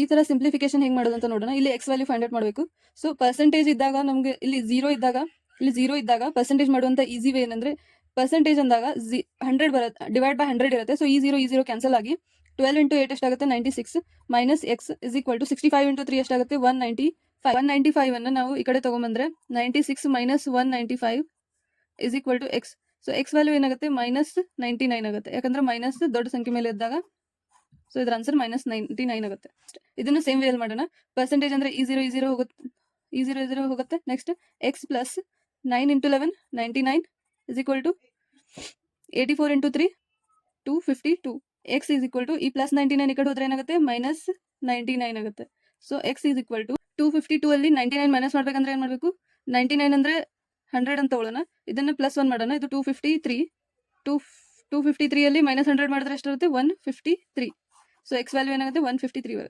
ಈ ತರ ಸಿಂಪ್ಲಿಫಿಕೇಶನ್ ಹೆಂಗ್ ಮಾಡೋದು ಅಂತ ನೋಡೋಣ. ಇಲ್ಲಿ ಎಕ್ಸ್ ವ್ಯಾಲ್ಯೂ ಫೈಂಡ್ ಔಟ್ ಮಾಡಬೇಕು. ಸೊ ಪರ್ಸೆಂಟೇಜ್ ಇದ್ದಾಗ ನಮಗೆ ಇಲ್ಲಿ ಝೀರೋ ಇದ್ದಾಗ ಪರ್ಸೆಂಟೇಜ್ ಮಾಡುವಂತ ಈಸಿ ವೇ ಏನಂದ್ರೆ ಪರ್ಸೆಂಟೇಜ್ ಅಂದಾಗ 100 ಬರುತ್ತೆ, ಡಿವೈಡ್ ಬೈ 100 ಇರುತ್ತೆ. ಸೊ ಈ ಝೀರೋ ಕ್ಯಾನ್ಸಲ್ ಆಗಿ 12 ಇಂಟು 8 ಎಷ್ಟಾಗುತ್ತೆ 96 minus x is equal to 65 into 3 ಎಷ್ಟಾಗುತ್ತೆ 195 ಅನ್ನು ನಾವು ಈ ಕಡೆ ತಗೊಂಬಂದ್ರೆ 96 minus 195 is equal to x. So x value ಏನಾಗುತ್ತೆ ಮೈನಸ್ 99 ಆಗುತ್ತೆ, ಯಾಕಂದ್ರೆ ಮೈನಸ್ ದೊಡ್ಡ ಸಂಖ್ಯೆ ಮೇಲೆ ಇದ್ದಾಗ. ಸೊ ಇದ್ರ ಆನ್ಸರ್ ಮೈನಸ್ 99 ಆಗುತ್ತೆ. ಇದನ್ನು ಸೇಮ್ ವೇಲ್ ಮಾಡೋಣ. ಪರ್ಸೆಂಟೇಜ್ ಅಂದ್ರೆ ಈ ಝೀರೋ ಹೋಗುತ್ತೆ. Next x plus 9 into 11 99 is equal to 84 into 3 252. X is equal to ಈ ಪ್ಲಸ್ 99 ಈ ಕಡೆ ಹೋದ್ರೆ ಏನಾಗುತ್ತೆ ಮೈನಸ್ 99 ಆಗುತ್ತೆ. So x is equal to 252 ಅಲ್ಲಿ 99 ಮೈನಸ್ ಮಾಡ್ಬೇಕಂದ್ರೆ ಏನ್ ಮಾಡ್ಬೇಕು, 99 ಅಂದ್ರೆ 100 ಅಂತ ತಗೊಳ್ಳೋಣ, ಇದನ್ನ ಪ್ಲಸ್ 1 ಮಾಡೋಣ. ಇದು 253 ಅಲ್ಲಿ ಮೈನಸ್ 100 ಮಾಡಿದ್ರೆ ಎಷ್ಟಿರುತ್ತೆ 153. ಸೊ ಎಕ್ಸ್ ವ್ಯಾಲ್ಯೂ ಏನಾಗುತ್ತೆ 153 ಬರುತ್ತೆ.